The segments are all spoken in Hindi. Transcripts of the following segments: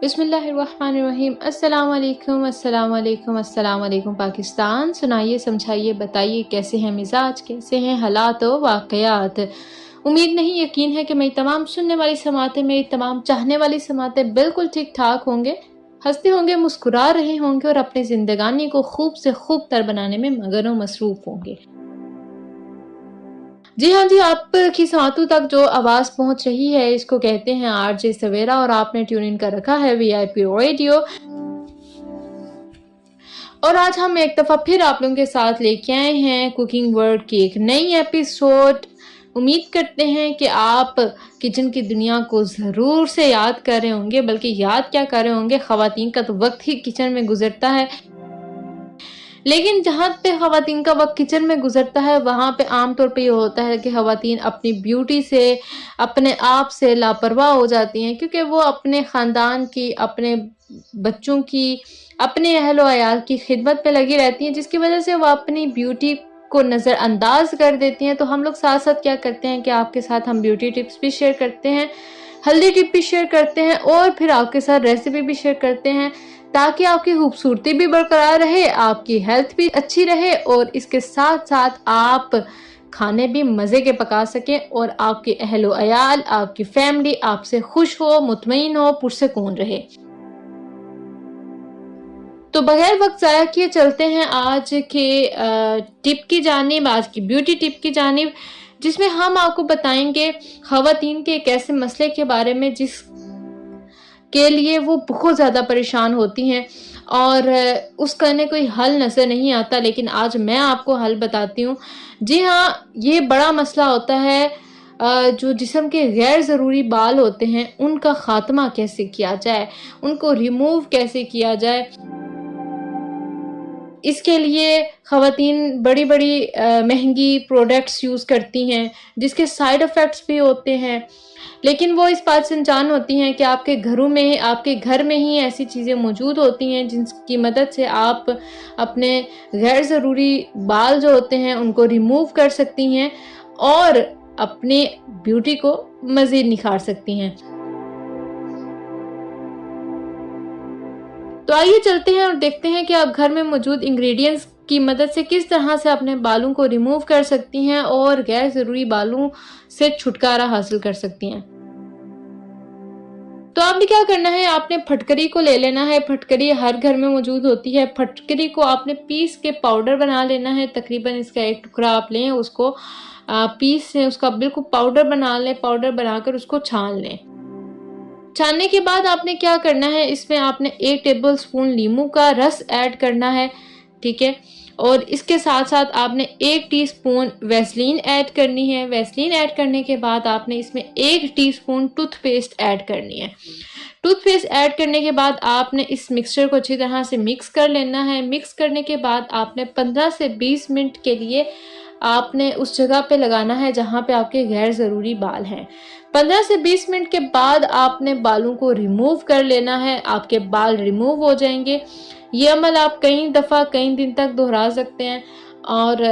बिस्मिल्लाहिर्रहमानिर्रहीम। अस्सलाम वालेकुम, अस्सलाम वालेकुम, अस्सलाम वालेकुम पाकिस्तान। सुनाइए, समझाइए, बताइए कैसे हैं मिजाज, कैसे हैं हालात व वाक़यात। उम्मीद नहीं यकीन है कि मेरी तमाम सुनने वाली समातें, मेरी तमाम चाहने वाली समातें बिल्कुल ठीक ठाक होंगे, हंसते होंगे, मुस्कुरा रहे होंगे और अपनी ज़िंदगानी को खूब से खूब तर बनाने में मगन व मसरूफ़ होंगे। जी हाँ जी, आपकी समातों तक जो आवाज़ पहुँच रही है इसको कहते हैं आरजे सवेरा और आपने ट्यून इन कर रखा है वीआईपी रेडियो। और आज हम एक दफ़ा फिर आप लोगों के साथ लेके आए हैं कुकिंग वर्ल्ड की एक नई एपिसोड। उम्मीद करते हैं कि आप किचन की दुनिया को ज़रूर से याद कर रहे होंगे, बल्कि याद क्या कर रहे होंगे, ख़वातीन का तो वक्त ही किचन में गुजरता है। लेकिन जहाँ पे ख़वातीन का वक्त किचन में गुजरता है वहाँ पे आम तौर पे ये होता है कि ख़वातीन अपनी ब्यूटी से, अपने आप से लापरवाह हो जाती हैं, क्योंकि वो अपने ख़ानदान की, अपने बच्चों की, अपने अहल व अयाल की खिदमत में लगी रहती हैं, जिसकी वजह से वो अपनी ब्यूटी को नज़रअंदाज कर देती हैं। तो हम लोग साथ साथ क्या करते हैं कि आपके साथ हम ब्यूटी टिप्स भी शेयर करते हैं, हेल्दी टिप भी शेयर करते हैं और फिर आपके साथ रेसिपी भी शेयर करते हैं, ताकि आपकी खूबसूरती भी बरकरार रहे, आपकी हेल्थ भी अच्छी रहे और इसके साथ साथ आप खाने भी मज़े के पका सकें और आपके अहलो अयाल, आपकी फैमिली आपसे खुश हो, मुतमईन हो, पुरसकून रहे। तो बगैर वक्त ज़ाया किए चलते हैं आज के टिप की जानिब, आज की ब्यूटी टिप की जानिब, जिसमें हम आपको बताएंगे ख़वातीन के एक ऐसे मसले के बारे में जिस के लिए वो बहुत ज़्यादा परेशान होती हैं और उसका इन्हें कोई हल नज़र नहीं आता, लेकिन आज मैं आपको हल बताती हूँ। जी हाँ, ये बड़ा मसला होता है जो जिस्म के गैर ज़रूरी बाल होते हैं उनका ख़ात्मा कैसे किया जाए, उनको रिमूव कैसे किया जाए। इसके लिए ख़वातीन बड़ी-बड़ी महँगी प्रोडक्ट्स यूज़ करती हैं, जिसके साइड इफ़ेक्ट्स भी होते हैं। लेकिन वो इस बात से अनजान होती हैं कि आपके घरों में, आपके घर में ही ऐसी चीज़ें मौजूद होती हैं जिनकी मदद से आप अपने गैर ज़रूरी बाल जो होते हैं उनको रिमूव कर सकती हैं और अपने ब्यूटी को मज़ीद निखार सकती हैं। तो आइए चलते हैं और देखते हैं कि आप घर में मौजूद इंग्रेडिएंट्स की मदद से किस तरह से अपने बालों को रिमूव कर सकती हैं और गैर ज़रूरी बालों से छुटकारा हासिल कर सकती हैं। तो आपने क्या करना है, आपने फटकरी को ले लेना है। फटकरी हर घर में मौजूद होती है। फटकरी को आपने पीस के पाउडर बना लेना है। तकरीबन इसका एक टुकड़ा आप लें, उसको पीस से उसका बिल्कुल पाउडर बना लें। पाउडर बनाकर उसको छान लें। छानने के बाद आपने क्या करना है, इसमें आपने 1 टेबल स्पून नींबू का रस ऐड करना है, ठीक है। और इसके साथ साथ आपने 1 टीस्पून वैसलीन ऐड करनी है। वैसलीन ऐड करने के बाद आपने इसमें 1 टीस्पून टूथपेस्ट ऐड करनी है। टूथपेस्ट ऐड करने के बाद आपने इस मिक्सचर को अच्छी तरह से मिक्स कर लेना है। मिक्स करने के बाद आपने 15 से 20 मिनट के लिए आपने उस जगह पे लगाना है जहाँ पे आपके गैर ज़रूरी बाल हैं। 15 से 20 मिनट के बाद आपने बालों को रिमूव कर लेना है। आपके बाल रिमूव हो जाएंगे। ये अमल आप कई दफ़ा कई दिन तक दोहरा सकते हैं और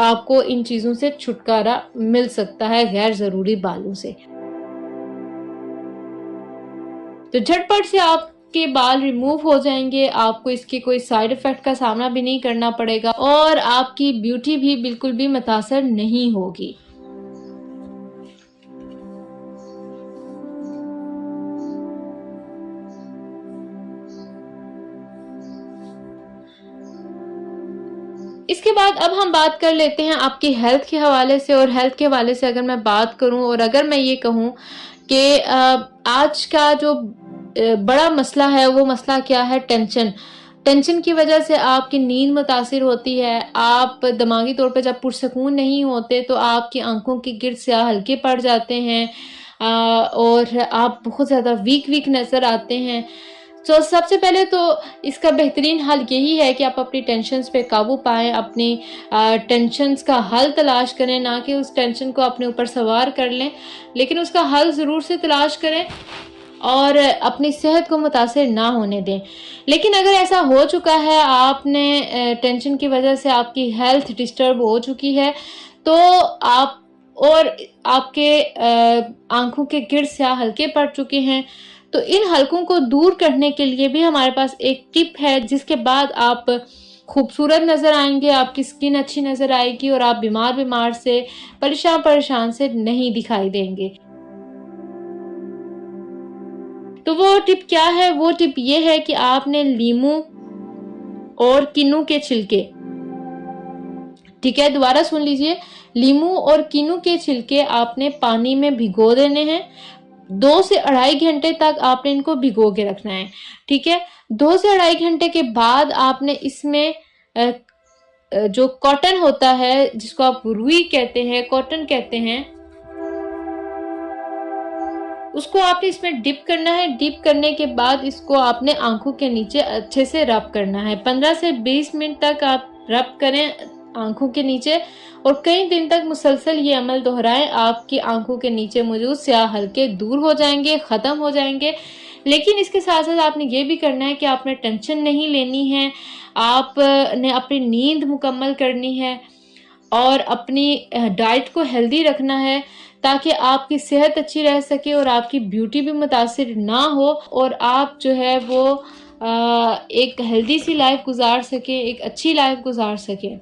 आपको इन चीज़ों से छुटकारा मिल सकता है, गैर ज़रूरी बालों से। तो झटपट से आपके बाल रिमूव हो जाएंगे। आपको इसके कोई साइड इफ़ेक्ट का सामना भी नहीं करना पड़ेगा और आपकी ब्यूटी भी बिल्कुल भी मुतासर नहीं होगी। इसके बाद अब हम बात कर लेते हैं आपकी हेल्थ के हवाले से। और हेल्थ के हवाले से अगर मैं बात करूं और अगर मैं ये कहूं कि आज का जो बड़ा मसला है वो मसला क्या है, टेंशन। टेंशन की वजह से आपकी नींद मुतासिर होती है। आप दिमागी तौर पे जब पुरसकून नहीं होते तो आपकी आंखों के गिर्द स्याह हल्के पड़ जाते हैं और आप बहुत ज़्यादा वीक नज़र आते हैं। तो सबसे पहले तो इसका बेहतरीन हल यही है कि आप अपनी टेंशन्स पे काबू पाएँ, अपनी टेंशन्स का हल तलाश करें, ना कि उस टेंशन को अपने ऊपर सवार कर लें, लेकिन उसका हल ज़रूर से तलाश करें और अपनी सेहत को मुतासिर ना होने दें। लेकिन अगर ऐसा हो चुका है, आपने टेंशन की वजह से आपकी हेल्थ डिस्टर्ब हो चुकी है, तो आप और आपके आँखों के गिर्द स्याह हल्के पड़ चुके हैं, तो इन हलकों को दूर करने के लिए भी हमारे पास एक टिप है, जिसके बाद आप खूबसूरत नज़र आएंगे, आपकी स्किन अच्छी नज़र आएगी और आप बीमार से परेशान से नहीं दिखाई देंगे। तो वो टिप क्या है? वो टिप ये है कि आपने लीमू और किन्नू के छिलके, ठीक है, दोबारा सुन लीजिए, लीमू और किन्नू के छिलके आपने पानी में भिगो देने हैं। 2 से 2.5 घंटे तक आपने इनको भिगो के रखना है, ठीक है। 2 से 2.5 घंटे के बाद आपने इसमें जो कॉटन होता है, जिसको आप रुई कहते हैं, कॉटन कहते हैं, उसको आपने इसमें डिप करना है। डिप करने के बाद इसको आपने आंखों के नीचे अच्छे से रब करना है। 15 से 20 मिनट तक आप रब करें आंखों के नीचे और कई दिन तक मुसलसल ये अमल दोहराएं। आपकी आंखों के नीचे मौजूद स्याह हल्के दूर हो जाएंगे, ख़त्म हो जाएंगे। लेकिन इसके साथ साथ आपने ये भी करना है कि आपने टेंशन नहीं लेनी है, आपने अपनी नींद मुकम्मल करनी है और अपनी डाइट को हेल्दी रखना है, ताकि आपकी सेहत अच्छी रह सके और आपकी ब्यूटी भी मुतासिर ना हो और आप जो है वो एक हेल्दी सी लाइफ गुजार सके, एक अच्छी लाइफ गुजार सके।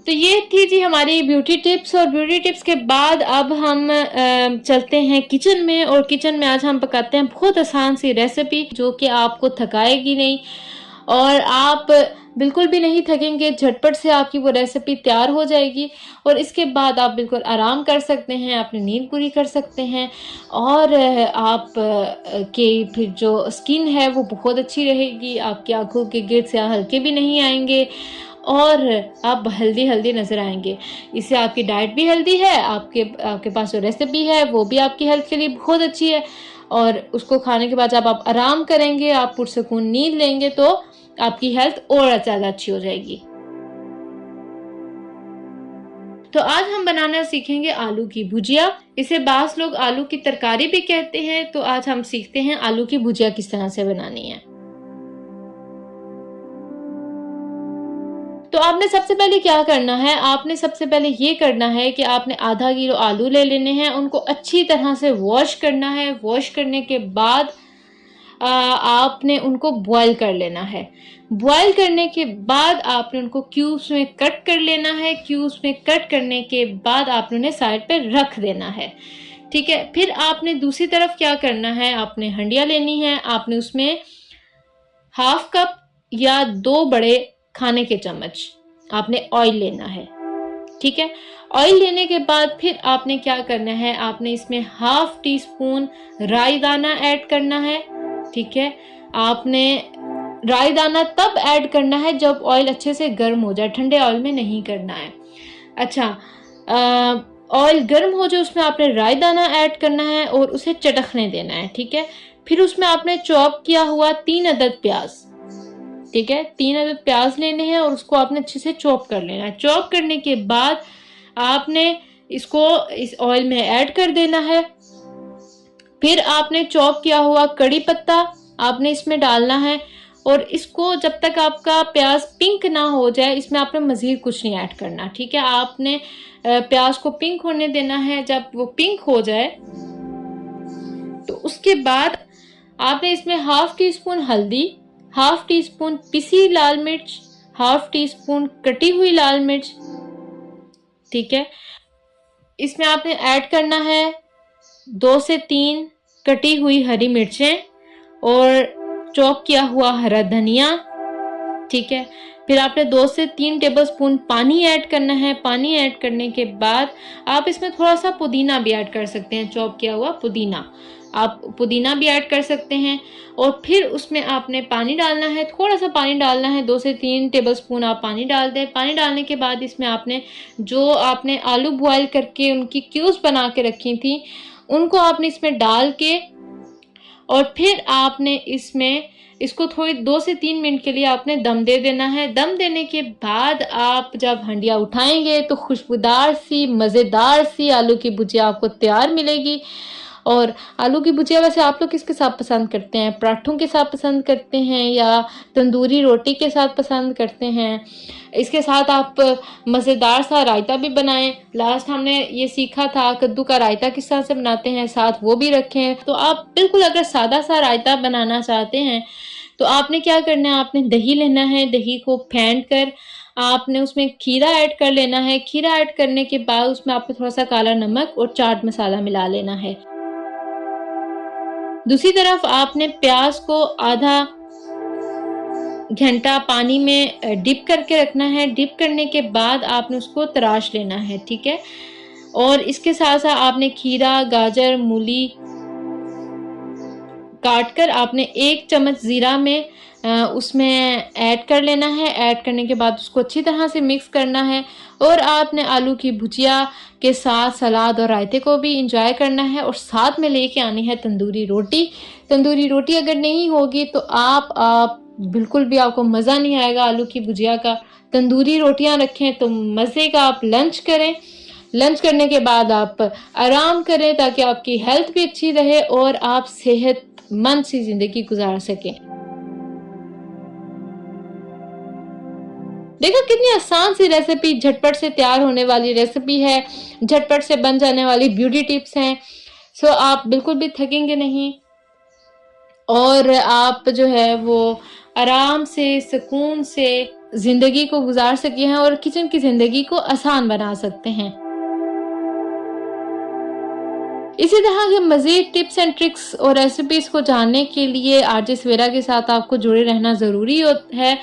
तो ये थी जी हमारी ब्यूटी टिप्स। और ब्यूटी टिप्स के बाद अब हम चलते हैं किचन में, और किचन में आज हम पकाते हैं बहुत आसान सी रेसिपी जो कि आपको थकाएगी नहीं और आप बिल्कुल भी नहीं थकेंगे। झटपट से आपकी वो रेसिपी तैयार हो जाएगी और इसके बाद आप बिल्कुल आराम कर सकते हैं, अपनी नींद पूरी कर सकते हैं और आप के फिर जो स्किन है वो बहुत अच्छी रहेगी, आपकी आंखों के गिर्द से हल्के भी नहीं आएंगे और आप हेल्दी नज़र आएंगे। इससे आपकी डाइट भी हेल्दी है, आपके पास जो रेसिपी है वो भी आपकी हेल्थ के लिए बहुत अच्छी है और उसको खाने के बाद जब आप आराम करेंगे, आप पुरसकून नींद लेंगे, तो आपकी हेल्थ और ज़्यादा अच्छी हो जाएगी। तो आज हम बनाना सीखेंगे आलू की भुजिया। इसे बास लोग आलू की तरकारी भी कहते हैं। तो आज हम सीखते हैं आलू की भुजिया किस तरह से बनानी है। तो आपने सबसे पहले क्या करना है? आपने सबसे पहले ये करना है कि आपने आधा किलो आलू ले लेने हैं, उनको अच्छी तरह से वॉश करना है। वॉश करने के बाद आपने उनको बॉईल कर लेना है। बॉईल करने के बाद आपने उनको क्यूब्स में कट कर लेना है। क्यूब्स में कट करने के बाद आपने उन्हें साइड पे रख देना है, ठीक है। फिर आपने दूसरी तरफ क्या करना है? आपने हंडिया लेनी है, आपने उसमें 1/2 कप या 2 बड़े खाने के चम्मच आपने ऑयल लेना है, ठीक है। ऑयल लेने के बाद फिर आपने क्या करना है? आपने इसमें 1/2 टीस्पून राई दाना ऐड करना है, ठीक है। आपने राई दाना तब ऐड करना है जब ऑयल अच्छे से गर्म हो जाए, ठंडे ऑयल में नहीं करना है। अच्छा, ऑयल गर्म हो जाए उसमें आपने राई दाना ऐड करना है और उसे चटकने देना है, ठीक है। फिर उसमें आपने चॉप किया हुआ 3 अदद प्याज, ठीक है, 3 अदद प्याज लेने हैं और उसको आपने अच्छे से चॉप कर लेना है। चॉप करने के बाद आपने इसको इस ऑयल में ऐड कर देना है। फिर आपने चॉप किया हुआ कड़ी पत्ता आपने इसमें डालना है और इसको जब तक आपका प्याज पिंक ना हो जाए, इसमें आपने मज़ीद कुछ नहीं ऐड करना, ठीक है। आपने प्याज को पिंक होने देना है। जब वो पिंक हो जाए तो उसके बाद आपने इसमें 1/2 टीस्पून हल्दी, 1/2 टीस्पून पिसी लाल मिर्च, 1/2 टीस्पून कटी हुई लाल मिर्च, ठीक है। इसमें आपने ऐड करना है 2 से 3 कटी हुई हरी मिर्चें और चॉप किया हुआ हरा धनिया, ठीक है। फिर आपने 2 से 3 टेबलस्पून पानी ऐड करना है। पानी ऐड करने के बाद आप इसमें थोड़ा सा पुदीना भी ऐड कर सकते हैं, चॉप किया हुआ पुदीना, आप पुदीना भी ऐड कर सकते हैं। और फिर उसमें आपने पानी डालना है, थोड़ा सा पानी डालना है, 2 से 3 टेबलस्पून आप पानी डाल दें। पानी डालने के बाद इसमें आपने आलू बॉयल करके उनकी क्यूब्स बना के रखी थी, उनको आपने इसमें डाल के और फिर आपने इसको थोड़ी 2 से 3 मिनट के लिए आपने दम दे देना है। दम देने के बाद आप जब हंडिया उठाएंगे तो खुशबूदार सी मज़ेदार सी आलू की भुजिया आपको तैयार मिलेगी और आलू की भुजिया वैसे आप लोग किसके साथ पसंद करते हैं? पराठों के साथ पसंद करते हैं या तंदूरी रोटी के साथ पसंद करते हैं? इसके साथ आप मज़ेदार सा रायता भी बनाएं। लास्ट हमने ये सीखा था कद्दू का रायता किस तरह से बनाते हैं, साथ वो भी रखें। तो आप बिल्कुल अगर सादा सा रायता बनाना चाहते हैं तो आपने क्या करना है, आपने दही लेना है, दही को फेंट कर आपने उसमें खीरा ऐड कर लेना है। खीरा ऐड करने के बाद उसमें आपने थोड़ा सा काला नमक और चाट मसाला मिला लेना है। दूसरी तरफ आपने प्याज को आधा घंटा पानी में डिप करके रखना है। डिप करने के बाद आपने उसको तराश लेना है, ठीक है। और इसके साथ साथ आपने खीरा, गाजर, मूली काट कर आपने 1 चम्मच ज़ीरा में उसमें ऐड कर लेना है। ऐड करने के बाद उसको अच्छी तरह से मिक्स करना है और आपने आलू की भुजिया के साथ सलाद और रायते को भी इंजॉय करना है और साथ में लेके आनी है तंदूरी रोटी। तंदूरी रोटी अगर नहीं होगी तो आप बिल्कुल भी आपको मज़ा नहीं आएगा आलू की भुजिया का। तंदूरी रोटियां रखें तो मज़े का आप लंच करें। लंच करने के बाद आप आराम करें ताकि आपकी हेल्थ भी अच्छी रहे और आप सेहतमंद सी ज़िंदगी गुजार सकें। देखो कितनी आसान सी रेसिपी, झटपट से तैयार होने वाली रेसिपी है, झटपट से बन जाने वाली ब्यूटी टिप्स हैं। सो आप बिल्कुल भी थकेंगे नहीं और आप जो है वो आराम से, सुकून से ज़िंदगी को गुजार सके हैं और किचन की ज़िंदगी को आसान बना सकते हैं। इसी तरह के मज़ीद टिप्स एंड ट्रिक्स और रेसिपीज़ को जानने के लिए आरजे सवेरा के साथ आपको जुड़े रहना ज़रूरी है।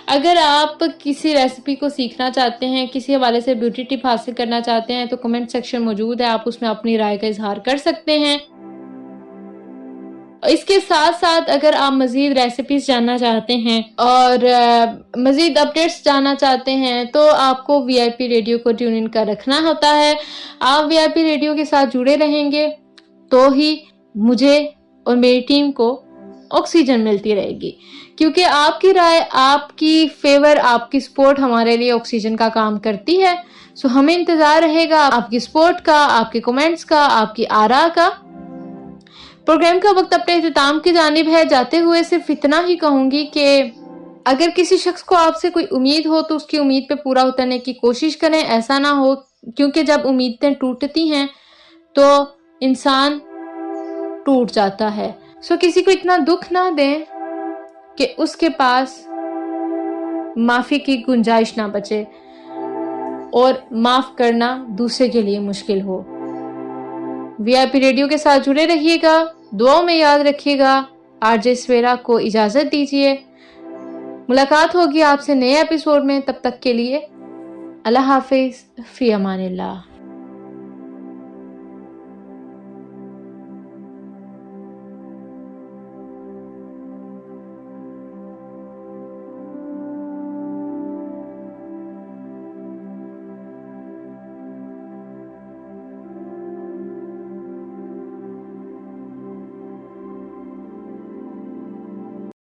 अगर आप किसी रेसिपी को सीखना चाहते हैं, किसी हवाले से ब्यूटी टिप हासिल करना चाहते हैं तो कमेंट सेक्शन मौजूद है, आप उसमें अपनी राय का इजहार कर सकते हैं। इसके साथ साथ अगर आप मज़ीद रेसिपीज़ जानना चाहते हैं और मज़ीद अपडेट्स जानना चाहते हैं तो आपको वीआईपी रेडियो को ट्यून इन कर रखना होता है। आप वीआईपी रेडियो के साथ जुड़े रहेंगे तो ही मुझे और मेरी टीम को ऑक्सीजन मिलती रहेगी, क्योंकि आपकी राय, आपकी फेवर, आपकी सपोर्ट हमारे लिए ऑक्सीजन का काम करती है। सो हमें इंतज़ार रहेगा आपकी सपोर्ट का, आपके कमेंट्स का, आपकी आरा का। प्रोग्राम का वक्त अपने इख्तिताम की जानिब है। जाते हुए सिर्फ इतना ही कहूँगी कि अगर किसी शख्स को आपसे कोई उम्मीद हो तो उसकी उम्मीद पे पूरा उतरने की कोशिश करें। ऐसा ना हो, क्योंकि जब उम्मीदें टूटती हैं तो इंसान टूट जाता है। सो किसी को इतना दुख ना दें कि उसके पास माफ़ी की गुंजाइश ना बचे और माफ़ करना दूसरे के लिए मुश्किल हो। वीआईपी रेडियो के साथ जुड़े रहिएगा, दुआओं में याद रखिएगा। आरजे सवेरा को इजाज़त दीजिए। मुलाकात होगी आपसे नए एपिसोड में। तब तक के लिए अल्लाह हाफिज़, फ़ी अमानिल्लाह।